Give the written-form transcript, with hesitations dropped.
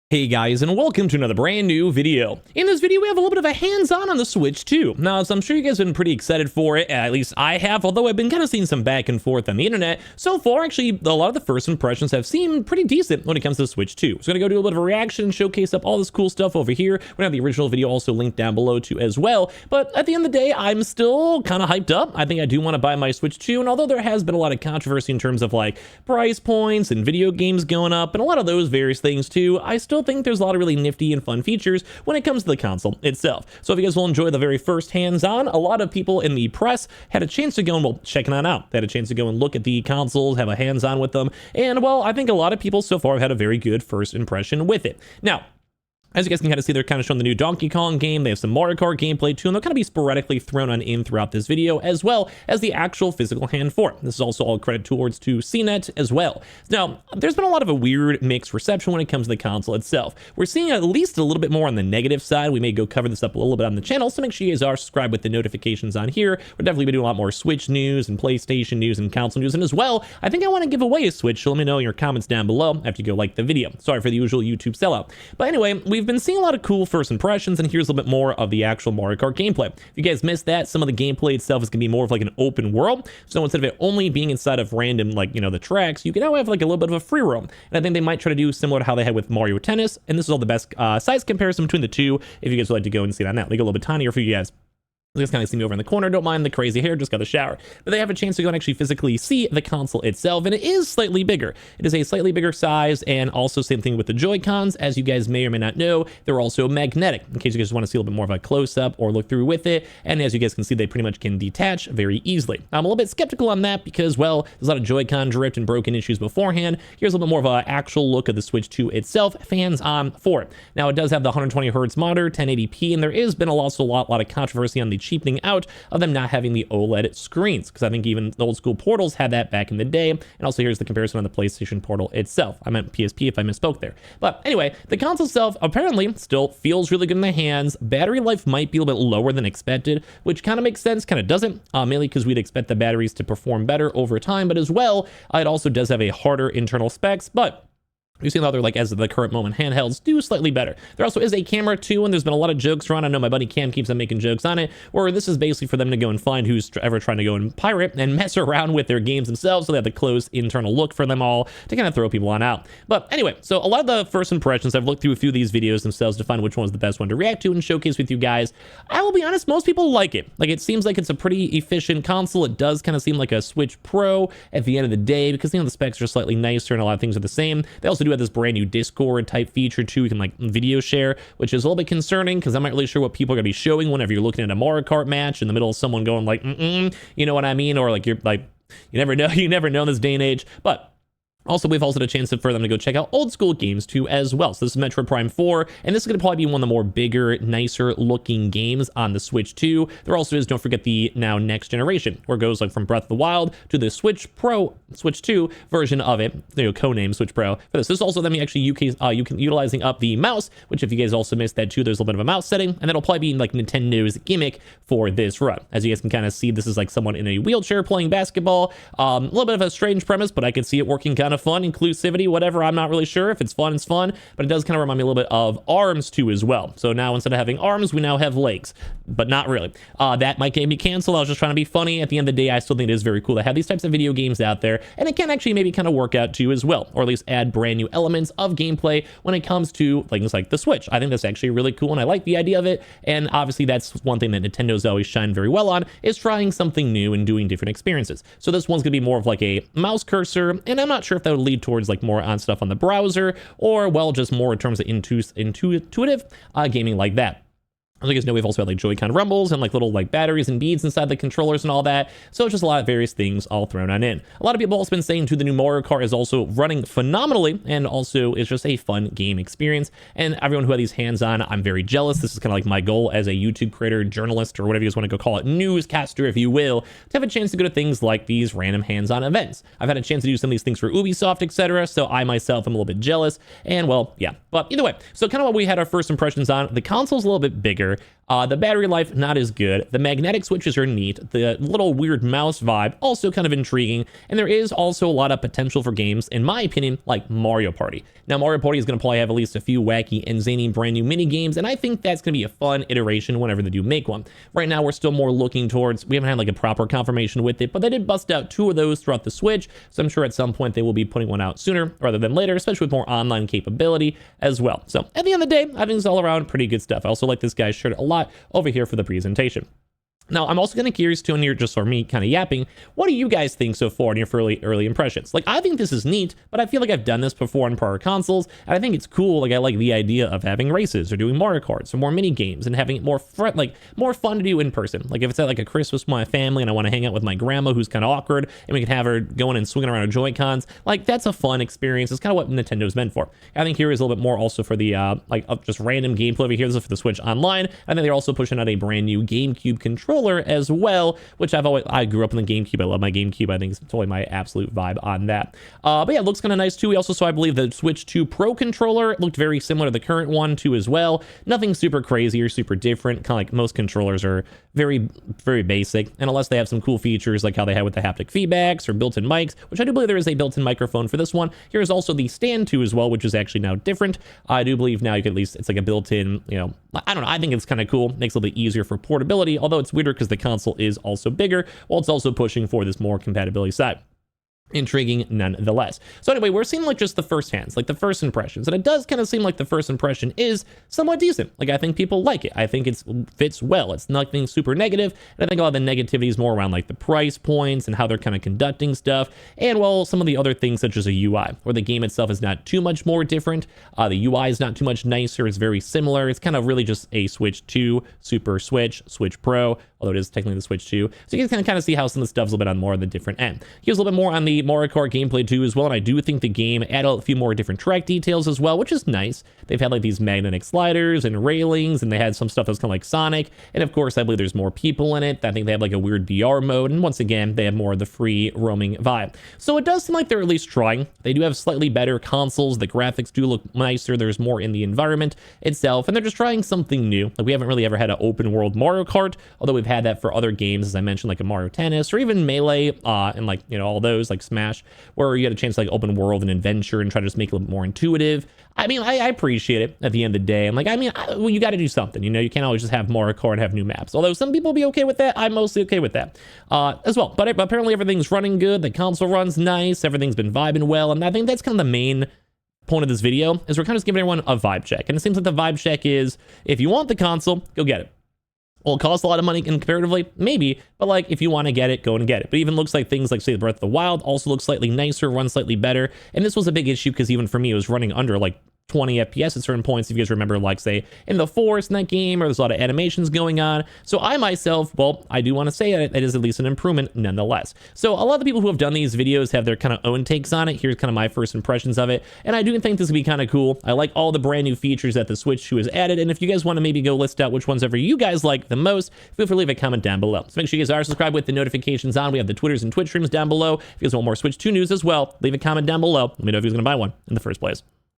Hey guys, and welcome to another brand new video. In this video, we have a little bit of a hands-on the Switch 2. Now, as I'm sure you guys have been pretty excited for it, at least I have, although I've been kind of seeing some back and forth on the internet. So far, actually, a lot of the first impressions have seemed pretty decent when it comes to the Switch 2. So I'm gonna go do a little bit of a reaction and showcase up all this cool stuff over here. We're gonna have the original video also linked down below too as well. But at the end of the day, I'm still kind of hyped up. I think I do want to buy my Switch 2, and although there has been a lot of controversy in terms of like price points and video games going up and a lot of those various things too, I still think there's a lot of really nifty and fun features when it comes to the console itself. So if you guys will enjoy the very first hands-on, a lot of people in the press had a chance to go and, well, check it out. They had a chance to go and look at the consoles, have a hands-on with them, and, well, I think a lot of people so far have had a very good first impression with it. Now, as you guys can kind of see, they're kind of showing the new Donkey Kong game. They have some Mario Kart gameplay too, and they'll kind of be sporadically thrown on in throughout this video, as well as the actual physical hand for it. This is also all credit towards to CNET as well. Now, there's been a lot of a weird mixed reception when it comes to the console itself. We're seeing at least a little bit more on the negative side. We may go cover this up a little bit on the channel, so make sure you guys are subscribed with the notifications on here. We're definitely be doing a lot more Switch news and PlayStation news and console news, and as well, I think I want to give away a Switch, so let me know in your comments down below after you go like the video. Sorry for the usual YouTube sellout. But anyway, we've been seeing a lot of cool first impressions, and here's a little bit more of the actual Mario Kart gameplay. If you guys missed that, some of the gameplay itself is going to be more of like an open world. So instead of it only being inside of random, like, you know, the tracks, you can now have like a little bit of a free roam. And I think they might try to do similar to how they had with Mario Tennis. And this is all the best size comparison between the two. If you guys would like to go and see that now, they go a little bit tinier for you guys. You guys kind of see me over in the corner. Don't mind the crazy hair, just got a shower. But they have a chance to go and actually physically see the console itself, and it is slightly bigger. It is a slightly bigger size, and also same thing with the Joy-Cons. As you guys may or may not know, they're also magnetic, in case you guys want to see a little bit more of a close-up or look through with it. And as you guys can see, they pretty much can detach very easily. I'm a little bit skeptical on that because, well, there's a lot of Joy-Con drift and broken issues beforehand. Here's a little bit more of an actual look of the Switch 2 itself, fans-on for it. Now, it does have the 120 hertz monitor, 1080p, and there has been also a lot of controversy on the cheapening out of them not having the OLED screens, because I think even the old school portals had that back in the day. And also here's the comparison on the PlayStation Portal itself. I meant PSP if I misspoke there. But anyway, the console itself apparently still feels really good in the hands. Battery life might be a little bit lower than expected, which kind of makes sense, kind of doesn't, mainly because we'd expect the batteries to perform better over time, but as well, it also does have a harder internal specs, but we've seen other, like, as of the current moment, handhelds do slightly better. There also is a camera too, and there's been a lot of jokes around. I know my buddy Cam keeps on making jokes on it, where this is basically for them to go and find who's ever trying to go and pirate and mess around with their games themselves, so they have the closed internal look for them all to kind of throw people on out. But anyway, so a lot of the first impressions, I've looked through a few of these videos themselves to find which one's the best one to react to and showcase with you guys. I will be honest, most people like it. Like, it seems like it's a pretty efficient console. It does kind of seem like a Switch Pro at the end of the day, because, you know, the specs are slightly nicer and a lot of things are the same. They also do have this brand new Discord type feature too. You can like video share, which is a little bit concerning because I'm not really sure what people are gonna be showing whenever you're looking at a Mario Kart match in the middle of someone going like, you know what I mean? Or like, you're like, you never know in this day and age. But also, we've also had a chance for them to go check out old school games too as well. So this is Metroid Prime 4, and this is going to probably be one of the more bigger, nicer looking games on the Switch 2. There also is, don't forget, the now next generation, where it goes like from Breath of the Wild to the Switch 2 version of it, you know, codename Switch Pro. For this is also them actually you can utilizing up the mouse, which if you guys also missed that too, there's a little bit of a mouse setting, and that'll probably be like Nintendo's gimmick for this run. As you guys can kind of see, this is like someone in a wheelchair playing basketball. A little bit of a strange premise, but I could see it working kind of fun. Inclusivity, whatever, I'm not really sure. If it's fun, it's fun, but it does kind of remind me a little bit of Arms too as well. So now instead of having arms, we now have legs, but not really. That might get me canceled. I was just trying to be funny. At the end of the day, I still think it is very cool to have these types of video games out there, and it can actually maybe kind of work out too as well, or at least add brand new elements of gameplay when it comes to things like the Switch. I think that's actually really cool, and I like the idea of it. And obviously that's one thing that Nintendo's always shined very well on, is trying something new and doing different experiences. So this one's gonna be more of like a mouse cursor, and I'm not sure if that would lead towards like more on stuff on the browser, or, well, just more in terms of intuitive gaming like that. As you guys know, we've also had like Joy-Con rumbles and like little like batteries and beads inside the controllers and all that. So it's just a lot of various things all thrown on in. A lot of people also been saying too, the new Mario Kart is also running phenomenally, and also it's just a fun game experience. And everyone who had these hands-on, I'm very jealous. This is kind of like my goal as a YouTube creator, journalist, or whatever you guys want to go call it, newscaster, if you will, to have a chance to go to things like these random hands-on events. I've had a chance to do some of these things for Ubisoft, etc. So I myself am a little bit jealous. And, well, yeah. But either way, so kind of what we had our first impressions on. The console's a little bit bigger. here. The battery life, not as good. The magnetic switches are neat. The little weird mouse vibe, also kind of intriguing. And there is also a lot of potential for games, in my opinion, like Mario Party. Now, Mario Party is going to probably have at least a few wacky and zany brand new mini games, and I think that's going to be a fun iteration whenever they do make one. Right now, we're still more looking towards, we haven't had like a proper confirmation with it, but they did bust out 2 of those throughout the Switch, so I'm sure at some point they will be putting one out sooner rather than later, especially with more online capability as well. So at the end of the day, I think it's all around pretty good stuff. I also like this guy's shirt a lot over here for the presentation. Now, I'm also kind of curious to, and here just for me kind of yapping, what do you guys think so far in your early impressions? Like, I think this is neat, but I feel like I've done this before on prior consoles, and I think it's cool. Like, I like the idea of having races or doing Mario Karts or more mini games and having it more fun to do in person. Like, if it's at like a Christmas with my family and I want to hang out with my grandma who's kind of awkward and we can have her going and swinging around her Joy-Cons, like, that's a fun experience. It's kind of what Nintendo's meant for. I think here is a little bit more also for the just random gameplay over here. This is for the Switch Online. I think they're also pushing out a brand new GameCube controller as well, which I grew up in the GameCube. I love my GameCube. I think it's totally my absolute vibe on that. But yeah, it looks kind of nice too. We also saw, I believe, the Switch 2 Pro controller. It looked very similar to the current one too as well. Nothing super crazy or super different. Kind of like most controllers are very, very basic. And unless they have some cool features like how they had with the haptic feedbacks or built-in mics, which I do believe there is a built-in microphone for this one. Here's also the stand too as well, which is actually now different. I do believe now you can at least, it's like a built-in, you know, I don't know. I think it's kind of cool. Makes it a little bit easier for portability, although it's weirder because the console is also bigger, while it's also pushing for this more compatibility side. Intriguing nonetheless. So anyway, we're seeing like just the first hands, like the first impressions, and it does kind of seem like the first impression is somewhat decent. Like, I think people like it. I think it fits well. It's nothing super negative, and I think a lot of the negativity is more around like the price points and how they're kind of conducting stuff, and well, some of the other things such as a UI, where the game itself is not too much more different. The UI is not too much nicer. It's very similar. It's kind of really just a Switch 2, Super Switch, Switch Pro, although it is technically the Switch 2. So you can kind of see how some of the stuff's a little bit on more of the different end. Here's a little bit more on the Mario Kart gameplay too as well, and I do think the game added a few more different track details as well, which is nice. They've had like these magnetic sliders and railings, and they had some stuff that's kind of like Sonic, and of course I believe there's more people in it. I think they have like a weird VR mode, and once again they have more of the free roaming vibe. So it does seem like they're at least trying. They do have slightly better consoles. The graphics do look nicer. There's more in the environment itself, and they're just trying something new. Like, we haven't really ever had an open world Mario Kart, although we've had that for other games, as I mentioned, like a Mario Tennis or even Melee, and like, you know, all those like Smash, where you had a chance to like open world and adventure and try to just make it a little more intuitive. I mean, I appreciate it at the end of the day. I'm like, well, you got to do something, you know, you can't always just have Mario Kart and have new maps. Although some people will be okay with that. I'm mostly okay with that as well. But apparently everything's running good. The console runs nice. Everything's been vibing well. And I think that's kind of the main point of this video, is we're kind of just giving everyone a vibe check. And it seems like the vibe check is, if you want the console, go get it. Will it cost a lot of money comparatively? Maybe, but like, if you want to get it, go and get it. But even looks like things like, say, the Breath of the Wild also looks slightly nicer, runs slightly better. And this was a big issue because even for me, it was running under like 20 FPS at certain points, if you guys remember, like say in the forest in that game, or there's a lot of animations going on. So I myself, well, I do want to say that it is at least an improvement nonetheless. So a lot of the people who have done these videos have their kind of own takes on it. Here's kind of my first impressions of it, and I do think this would be kind of cool. I like all the brand new features that the Switch 2 has added, and if you guys want to maybe go list out which ones ever you guys like the most, feel free to leave a comment down below. So make sure you guys are subscribed with the notifications on. We have the Twitters and Twitch streams down below. If you guys want more Switch 2 news as well, leave a comment down below. Let me know if you guys going to buy one in the first place.